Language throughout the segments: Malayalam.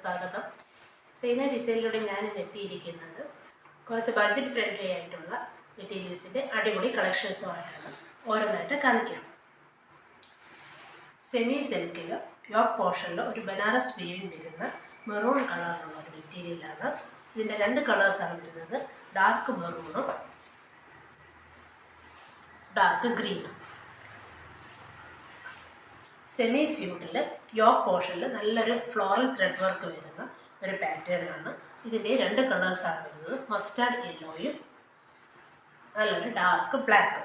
സ്വാഗതം. സൈന ഡിസൈനിലൂടെ ഞാൻ എത്തിയിരിക്കുന്നത് കുറച്ച് ബഡ്ജറ്റ് ഫ്രണ്ട്ലി ആയിട്ടുള്ള മെറ്റീരിയൽസിൻ്റെ അടിപൊളി കളക്ഷൻസുമായിട്ടാണ്. ഓരോന്നായിട്ട് കാണിക്കാം. സെമി സിൽക്കിൽ യോക്ക് പോർഷനിൽ ഒരു ബനാറസ് വീവിങ് വരുന്ന മെറൂൺ കളറിലുള്ള ഒരു മെറ്റീരിയലാണ്. ഇതിൻ്റെ രണ്ട് കളേഴ്സാണ് വരുന്നത്, ഡാർക്ക് മെറൂണും ഡാർക്ക് ഗ്രീനും. സെമി സ്യൂട്ടിൽ യോക്ക് പോർഷനിൽ നല്ലൊരു ഫ്ലോറൽ ത്രെഡ് വർക്ക് വരുന്ന ഒരു പാറ്റേണാണ്. ഇതിൻ്റെ രണ്ട് കളേഴ്സാണ് വരുന്നത്, മസ്റ്റാർഡ് യെല്ലോയും നല്ലൊരു ഡാർക്ക് ബ്ലാക്കും.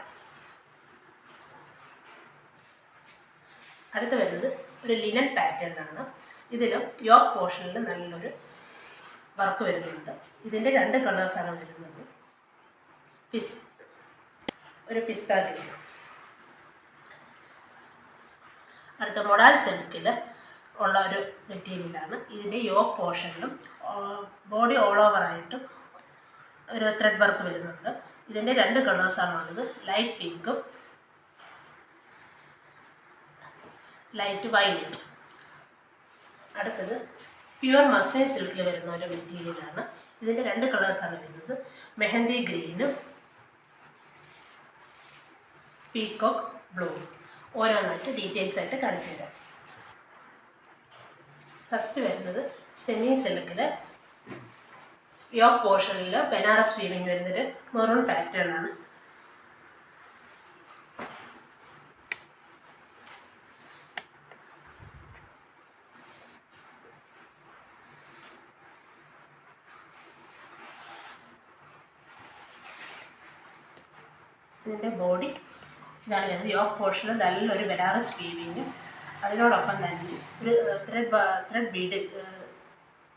അടുത്ത് വരുന്നത് ഒരു ലിനൻ പാറ്റേണാണ്. ഇതിലും യോക്ക് പോർഷനിൽ നല്ലൊരു വർക്ക് വരുന്നുണ്ട്. ഇതിൻ്റെ രണ്ട് കളേഴ്സാണ് വരുന്നത്, ഒരു പിസ്ത ഗ്രീൻ. അടുത്ത മൊഡാൽ സിൽക്കിൽ ഉള്ള ഒരു മെറ്റീരിയലാണ്. ഇതിൻ്റെ യോക്ക് പോർഷനിലും ബോഡി ഓൾ ഓവറായിട്ടും ഒരു ത്രെഡ് വർക്ക് വരുന്നുണ്ട്. ഇതിൻ്റെ രണ്ട് കളേഴ്സാണുള്ളത്, ലൈറ്റ് പിങ്കും ലൈറ്റ് വയലറ്റ്. അടുത്തത് പ്യുവർ മസ്ലിൻ സിൽക്കിൽ വരുന്ന ഒരു മെറ്റീരിയലാണ്. ഇതിൻ്റെ രണ്ട് കളേഴ്സാണ് വരുന്നത്, മെഹന്തി ഗ്രീനും പീകോക്ക് ബ്ലൂ. ഓരോന്നായിട്ട് ഡീറ്റെയിൽസ് ആയിട്ട് കാണിച്ചു തരാം. ഫസ്റ്റ് വരുന്നത് സെമി സിൽക്കിൽ യോക്ക് പോർഷനിൽ ബനാറസ് വീവിങ് വരുന്നൊരു മെറൂൺ പാറ്റേൺ ആണ്. ഇതിൻ്റെ ബോഡി ഇതാണ് വരുന്നത്. യോക്ക് പോർഷനിൽ നല്ലൊരു ബനാറസ് വീവിങ്ങും അതിനോടൊപ്പം തന്നെ ഒരു ത്രെഡ് ബീഡ്,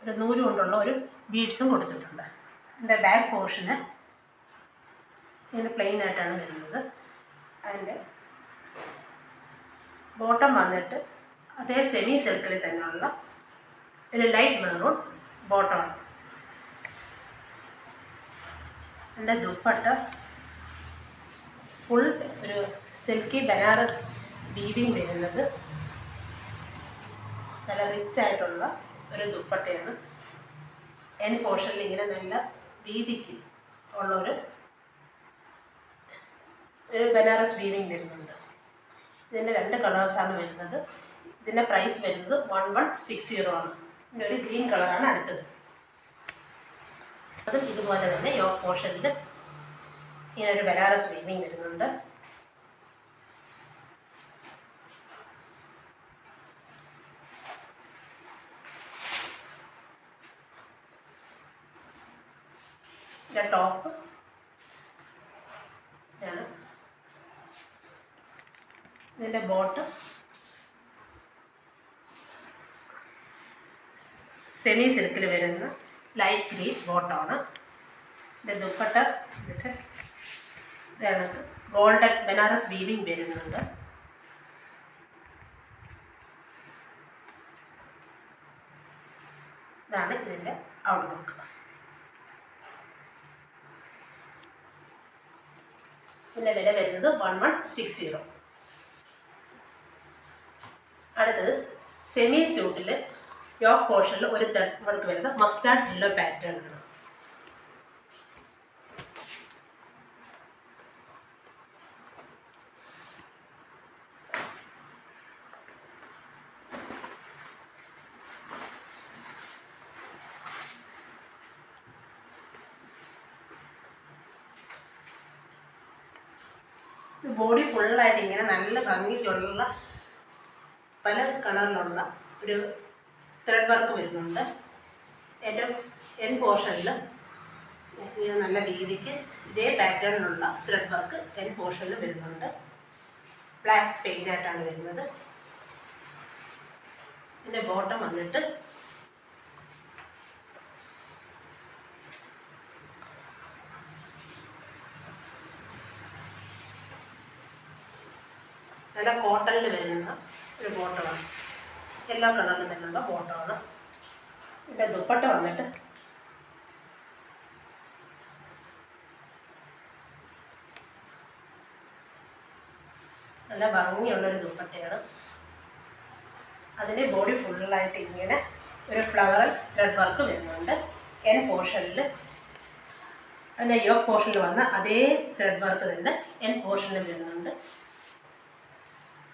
ഒരു നൂല് കൊണ്ടുള്ള ഒരു ബീഡ്സും കൊടുത്തിട്ടുണ്ട്. ഇതിൻ്റെ ബാക്ക് പോർഷന് ഇങ്ങനെ പ്ലെയിൻ ആയിട്ടാണ് വരുന്നത്. അതിൻ്റെ ബോട്ടം വന്നിട്ട് അതേ സെമി സിൽക്കിൽ തന്നെയുള്ള ഒരു ലൈറ്റ് മെറൂൺ ബോട്ടമാണ്. എൻ്റെ ദുപ്പട്ട ഫുൾ ഒരു സിൽക്കി ബനാറസ് വീവിങ് വരുന്നത്, നല്ല റിച്ച് ആയിട്ടുള്ള ഒരു ദുപ്പട്ടയാണ്. എൻ പോർഷനിൽ ഇങ്ങനെ നല്ല വീതിക്ക് ഉള്ളൊരു ബനാറസ് വീവിങ് വരുന്നുണ്ട്. ഇതിൻ്റെ രണ്ട് കളേഴ്സാണ് വരുന്നത്. ഇതിൻ്റെ പ്രൈസ് വരുന്നത് 1160 ആണ്. ഇതിൻ്റെ ഒരു ഗ്രീൻ കളറാണ് അടുത്തത്. അതും ഇതുപോലെ തന്നെ യോക്ക് പോർഷനിൽ ഇങ്ങനെ ഒരു ബനാറസ് വീവിങ് വരുന്നുണ്ട്. ഇതിൻ്റെ ടോപ്പ് ആണ്. ഇതിൻ്റെ ബോട്ടം സെമി സിൽക്കിൽ വരുന്ന ലൈറ്റ് ഗ്രീൻ ബോട്ടമാണ്. ഇതിൻ്റെ ദുപ്പട്ട എന്നിട്ട് ഇതാണ് ഗോൾഡൻ ബനാറസ് വീവിങ് വരുന്നുണ്ട്. ഇതാണ് ഇതിൻ്റെ ഔട്ട്ലുക്ക്. ഇതിൻ്റെ വില വരുന്നത് 1160. അടുത്തത് സെമി സ്യൂട്ടിൽ യോക്ക് പോർഷനിൽ ഒരു ത്രെഡ് വർക്ക് വരുന്ന മസ്റ്റാർഡ് യെല്ലോ പാറ്റേൺ ആണ്. ബോഡി ഫുള്ളായിട്ട് ഇങ്ങനെ നല്ല ഭംഗിക്കുള്ള പല കളറിലുള്ള ഒരു ത്രെഡ് വർക്ക് വരുന്നുണ്ട്. ഏറ്റവും എൻ പോർഷനിൽ നല്ല രീതിക്ക് ഇതേ പാറ്റേണിലുള്ള ത്രെഡ് വർക്ക് എൻ പോർഷനിൽ വരുന്നുണ്ട്. ബ്ലാക്ക് പെയിൻ്റായിട്ടാണ് വരുന്നത്. ഇതിൻ്റെ ബോട്ടം വന്നിട്ട് നല്ല കോട്ടണിൽ വരുന്ന ഒരു ബോട്ടമാണ്, യെല്ലോ കളറിൽ തന്നെയുള്ള ബോട്ടമാണ്. ഇതിൻ്റെ ദുപ്പട്ട വന്നിട്ട് നല്ല ഭംഗിയുള്ളൊരു ദുപ്പട്ടയാണ്. അതിൻ്റെ ബോഡി ഫുള്ളായിട്ട് ഇങ്ങനെ ഒരു ഫ്ലവറൽ ത്രെഡ് വർക്ക് വരുന്നുണ്ട്. എൻ പോർഷനിൽ അതിൻ്റെ യോക്ക് പോർഷനിൽ വന്ന അതേ ത്രെഡ് വർക്ക് തന്നെ എൻ പോർഷനിൽ വരുന്നുണ്ട്.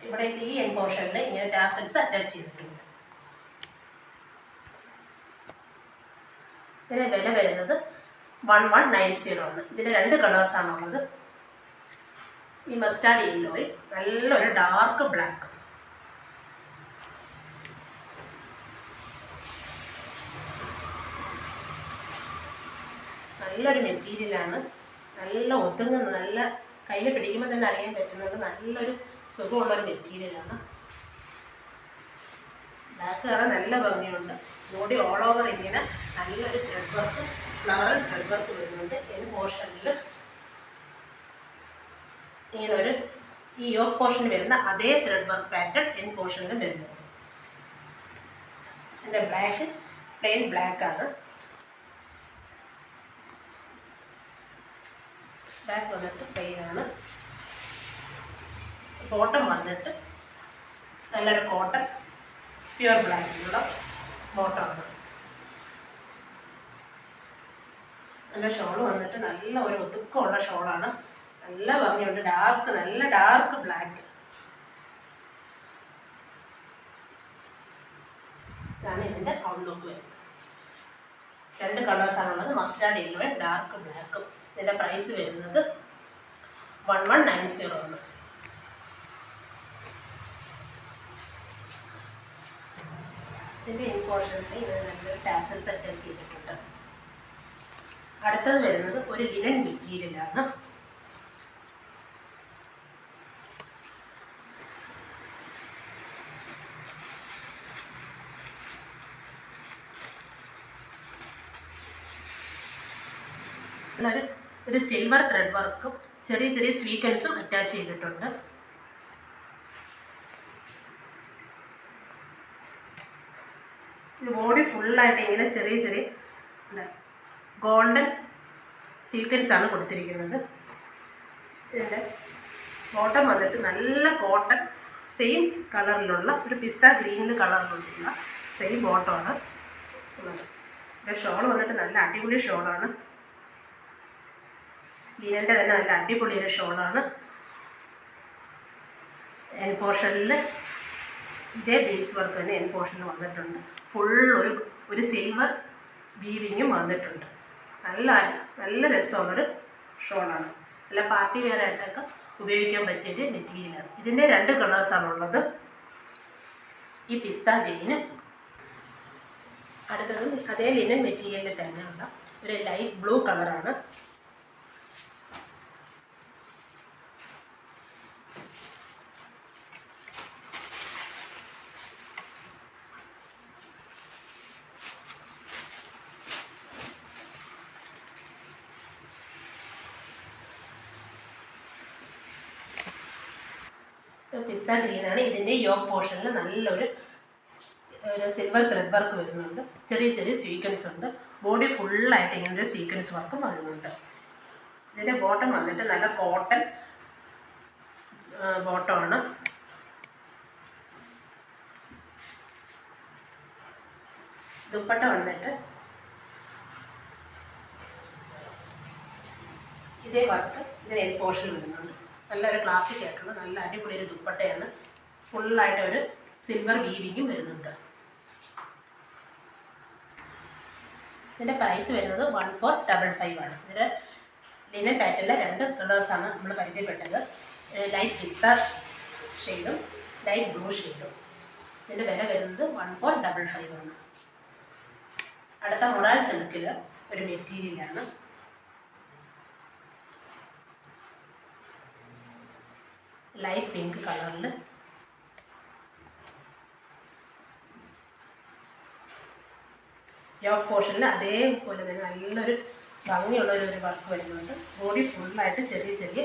ഇവിടെ ഈ എൻ പോർഷനിൽ ഇങ്ങനെ ടാസൽസ് അറ്റാച്ച് ചെയ്തിട്ടുണ്ട്. ഇതിന് വില വരുന്നത് 1190 ആണ്. ഇതിന് 2 കളേഴ്സാണുള്ളത്. ഈ മസ്റ്റാർഡ് യെല്ലോയും നല്ലൊരു ഡാർക്ക് ബ്ലാക്ക്. നല്ലൊരു മെറ്റീരിയലാണ്. നല്ല ഒതുങ്ങുന്ന, നല്ല കയ്യിൽ പിടിക്കുമ്പോൾ തന്നെ അറിയാൻ പറ്റുന്നത് നല്ലൊരു സുഖമുള്ളൊരു മെറ്റീരിയലാണ്. ബ്ലാക്ക് കളർ നല്ല ഭംഗിയുണ്ട്. ബോഡി ഓൾ ഓവർ ഇങ്ങനെ നല്ലൊരു thread work, floral thread work വരുന്നുണ്ട്. ഈ പോർഷനിൽ ഇങ്ങനെ ഒരു ഈ യോക്ക് പോർഷനിൽ വരുന്ന അതേ ത്രെഡ് വർക്ക് പാറ്റേൺ എൻ പോർഷനിൽ വരുന്നത്. എൻ്റെ ബ്ലാക്ക് പ്ലെയിൻ ബ്ലാക്കാണ്. ബാക്ക് വന്നിട്ട് പ്ലെയിനാണ്. ബോട്ടം വന്നിട്ട് നല്ലൊരു കോട്ടൺ പ്യുവർ ബ്ലാക്കിലുള്ള ബോട്ടമാണ്. നല്ല ഷോള് വന്നിട്ട് നല്ല ഒരു ഒതുക്കമുള്ള ഷോളാണ്. നല്ല ഭംഗിയുണ്ട്. ഡാർക്ക്, നല്ല ഡാർക്ക് ബ്ലാക്ക്. ഇതാണ് ഇതിൻ്റെ ഔട്ട്ലുക്ക് വരുന്നത്. 2 കളേഴ്സാണുള്ളത്, മസ്റ്റാർഡ് യെല്ലോയും ഡാർക്ക് ബ്ലാക്കും. ഇതിൻ്റെ പ്രൈസ് വരുന്നത് 1190 ആണ്. ഇതിൻ്റെ ഇമ്പോർട്ടൻറ്റ് ഇത് നല്ലൊരു ടാസൽസ് അറ്റാച്ച് ചെയ്തിട്ടുണ്ട്. അടുത്തത് വരുന്നത് ഒരു ലിനൻ മെറ്റീരിയലാണ്. ഒരു സിൽവർ ത്രെഡ് വർക്കും ചെറിയ ചെറിയ സ്വീക്കൻസും അറ്റാച്ച് ചെയ്തിട്ടുണ്ട്. ബോഡി ഫുള്ളായിട്ട് ഇങ്ങനെ ചെറിയ ചെറിയ ഗോൾഡൻ സീക്വൻസ് ആണ് കൊടുത്തിരിക്കുന്നത്. ഇതിൻ്റെ ബോട്ടം വന്നിട്ട് നല്ല കോട്ടൺ സെയിം കളറിലുള്ള ഒരു പിസ്ത ഗ്രീനിൽ കളറിലുള്ള സെയിം ബോട്ടമാണ് ഉള്ളത്. ഇവിടെ ഷോൾ വന്നിട്ട് നല്ല അടിപൊളി ഷോളാണ്. ലിനൻ്റെ തന്നെ നല്ല അടിപൊളി ഒരു ഷോളാണ്. എൻ പോർഷനിൽ ഇതേ ബീഡ്സ് വർക്ക് തന്നെ എൻ പോർഷനിൽ വന്നിട്ടുണ്ട്. ഫുൾ ഒരു സിൽവർ വീവിങ്ങും വന്നിട്ടുണ്ട്. നല്ല രസമുള്ളൊരു ഷോളാണ്. നല്ല പാർട്ടി വെയർ ആയിട്ടൊക്കെ ഉപയോഗിക്കാൻ പറ്റിയൊരു മെറ്റീരിയലാണ്. ഇതിൻ്റെ 2 കളേഴ്സാണുള്ളത്, ഈ പിസ്ത ഗ്രീനും അടുത്തതും അതേ ലിനൻ മെറ്റീരിയലിൽ തന്നെയുള്ള ഒരു ലൈറ്റ് ബ്ലൂ കളറാണ്. പിസ്ത ഗ്രീനാണ്. ഇതിൻ്റെ യോക്ക് പോർഷനിൽ നല്ലൊരു സിൽവർ ത്രെഡ് വർക്ക് വരുന്നുണ്ട്. ചെറിയ ചെറിയ സീക്വൻസ് ഉണ്ട്. ബോഡി ഫുള്ളായിട്ട് ഇങ്ങനെ ഒരു സീക്വൻസ് വർക്കും വരുന്നുണ്ട്. ഇതിൻ്റെ ബോട്ടം വന്നിട്ട് നല്ല കോട്ടൺ ബോട്ടമാണ്. ദുപ്പട്ട വന്നിട്ട് ഇതേ വർക്ക് ഇതിന് എൻ പോർഷനിൽ വരുന്നുണ്ട്. നല്ലൊരു ക്ലാസിക് ആയിട്ടുള്ള നല്ല അടിപൊളി ഒരു ദുപ്പട്ടയാണ്. ഫുള്ളായിട്ട് ഒരു സിൽവർ വീവിങ്ങും വരുന്നുണ്ട്. ഇതിൻ്റെ പ്രൈസ് വരുന്നത് 1455 ആണ്. ഇതിൻ്റെ ലിനൻ പാറ്റേണിലെ 2 കളേഴ്സാണ് നമ്മൾ പരിചയപ്പെട്ടത്. ലൈറ്റ് പിസ്ത ഷെയ്ഡും ലൈറ്റ് ബ്ലൂ ഷെയ്ഡും. ഇതിൻ്റെ വില വരുന്നത് 1455 ആണ്. അടുത്ത മൊറാൽ സിൽക്കിൽ ഒരു മെറ്റീരിയലാണ്. ലൈറ്റ് പിങ്ക് കളറിൽ യോക്ക് പോർഷനിൽ അതേപോലെ തന്നെ നല്ലൊരു ഭംഗിയുള്ളൊരു വർക്ക് വരുന്നുണ്ട്. ബോഡി ഫുള്ളായിട്ട് ചെറിയ ചെറിയ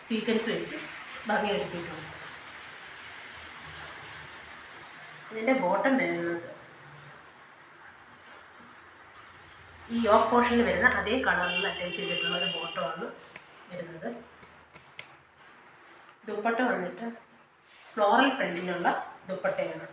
സീക്വൻസ് വെച്ച് ഭംഗി ഒരുക്കിയിട്ടുണ്ട്. ഇതിൻ്റെ ബോട്ടം വരുന്നത് ഈ യോക്ക് പോർഷനിൽ വരുന്ന അതേ കളറിൽ അറ്റാച്ച് ചെയ്തിട്ടുള്ള ഒരു ബോട്ടമാണ് വരുന്നത്. ദുപ്പട്ട വന്നിട്ട് ഫ്ലോറൽ പ്രിൻറ്റിനുള്ള ദുപ്പട്ടയാണ്.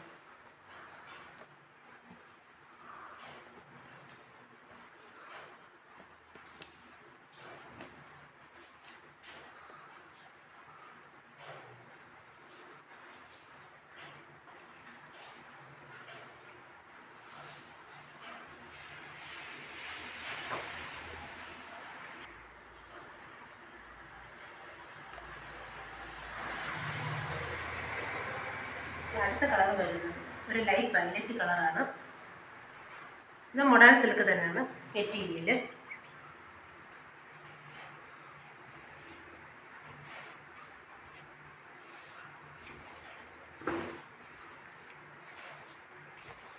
അടുത്ത കളർ വരുന്നത് ഒരു ലൈറ്റ് വയലറ്റ് കളറാണ്. ഇത് മോഡേൺ സിൽക്ക് തന്നെയാണ് മെറ്റീരിയൽ.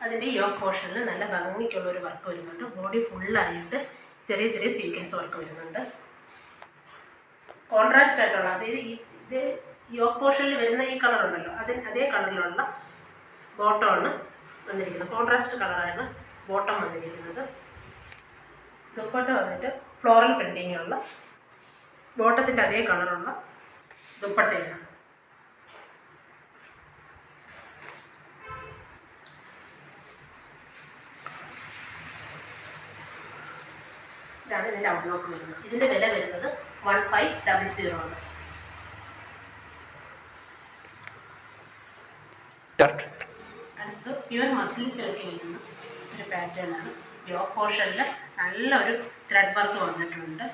അതിൻ്റെ യോക്ക് പോർഷനിൽ നല്ല ഭംഗിക്കുള്ള ഒരു വർക്ക് വരുന്നുണ്ട്. ബോഡി ഫുള്ളായിട്ട് ചെറിയ ചെറിയ സീക്വൻസ് വർക്ക് വരുന്നുണ്ട്. കോൺട്രാസ്റ്റ് ആയിട്ടുള്ള, അതായത് ഇത് യോക്ക് പോർഷനിൽ വരുന്ന ഈ കളർ ഉണ്ടല്ലോ, അതേ കളറിലുള്ള ബോട്ടമാണ് വന്നിരിക്കുന്നത്. കോൺട്രാസ്റ്റ് കളറാണ് ബോട്ടം വന്നിരിക്കുന്നത്. ദുപ്പട്ട വന്നിട്ട് ഫ്ലോറൽ പ്രിൻറ്റിങ്ങുള്ള ബോട്ടത്തിൻ്റെ അതേ കളറുള്ള ദുപ്പട്ടയാണ്. ഇതാണ് ഇതിൻ്റെ ഔട്ട്ലുക്ക് വരുന്നത്. ഇതിൻ്റെ വില വരുന്നത് 1500 ആണ്. അടുത്ത് പ്യുവർ മസിൽ സിൽക്ക് വരുന്ന ഒരു പാറ്റേൺ ആണ്. യോക്ക് പോർഷനിൽ നല്ലൊരു ത്രെഡ് വർക്ക് വന്നിട്ടുണ്ട്.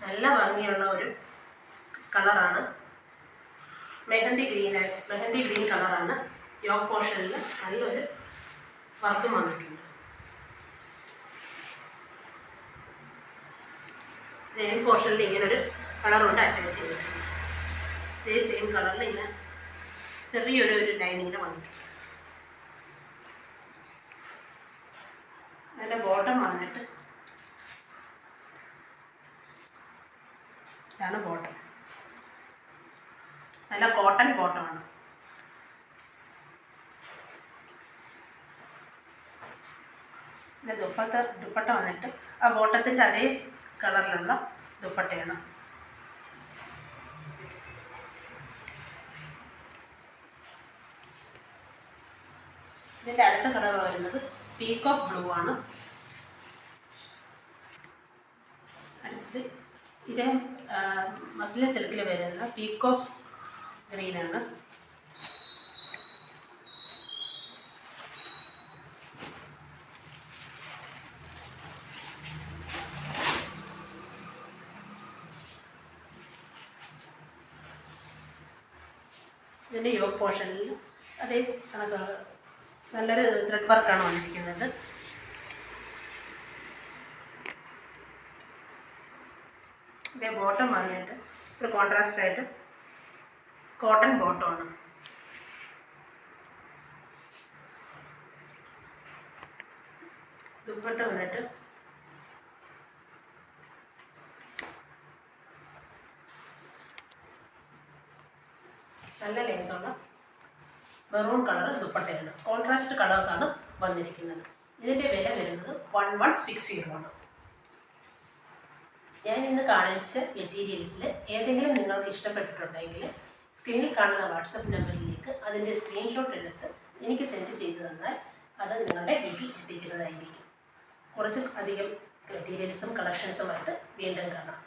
നല്ല ഭംഗിയുള്ള ഒരു കളറാണ്. മെഹന്തി ഗ്രീൻ കളറാണ്. യോക്ക് പോർഷനിൽ നല്ലൊരു വർക്കും വന്നിട്ടുണ്ട്. നെയിൽ പോർഷനിൽ ഇങ്ങനൊരു കളറുണ്ട് അറ്റാച്ച് ചെയ്തിട്ടുണ്ട്. ഇതേ സെയിം കളറിൽ ഇങ്ങനെ ചെറിയൊരു ലൈൻ ഇങ്ങനെ വന്നിട്ടുണ്ട്. അതിൻ്റെ ബോട്ടം വന്നിട്ട് ഇതാണ് ബോട്ടം. നല്ല കോട്ടൺ ബോട്ടമാണ്. പിന്നെ ദുപ്പട്ട വന്നിട്ട് ആ ബോട്ടത്തിൻ്റെ അതേ കളറിലുള്ള ദുപ്പട്ടയാണ്. ഇതിൻ്റെ അടുത്ത കളർ വരുന്നത് പീകോക്ക് ബ്ലൂ ആണ്. അടുത്തത് ഇത് മസ്ലിൻ സിൽക്കിൽ വരുന്ന പീകോക്ക് ഗ്രീനാണ്. ഇതിൻ്റെ യോക്ക് പോർഷനിൽ അതേ നല്ലൊരു ത്രെഡ് വർക്കാണ് വന്നിരിക്കുന്നത്. ഇതിൻ്റെ ബോട്ടം വന്നിട്ട് ഒരു കോൺട്രാസ്റ്റ് ആയിട്ട് കോട്ടൺ ബോട്ടമാണ്. ദുപ്പട്ട വന്നിട്ട് നല്ല ലെങ്തുള്ള മെറൂൺ കളർ ദുപ്പട്ടയാണ്. കോൺട്രാസ്റ്റ് കളേഴ്സാണ് വന്നിരിക്കുന്നത്. ഇതിൻ്റെ വില വരുന്നത് 1160 ആണ്. ഞാൻ ഇന്ന് കാണിച്ച മെറ്റീരിയൽസിൽ ഏതെങ്കിലും നിങ്ങൾക്ക് ഇഷ്ടപ്പെട്ടിട്ടുണ്ടെങ്കിൽ സ്ക്രീനിൽ കാണുന്ന വാട്സപ്പ് നമ്പറിലേക്ക് അതിൻ്റെ സ്ക്രീൻഷോട്ട് എടുത്ത് എനിക്ക് സെൻഡ് ചെയ്തു തന്നാൽ അത് നിങ്ങളുടെ വീട്ടിൽ എത്തിക്കുന്നതായിരിക്കും. കുറച്ച് അധികം മെറ്റീരിയൽസും കളക്ഷൻസുമായിട്ട് വീണ്ടും കാണാം.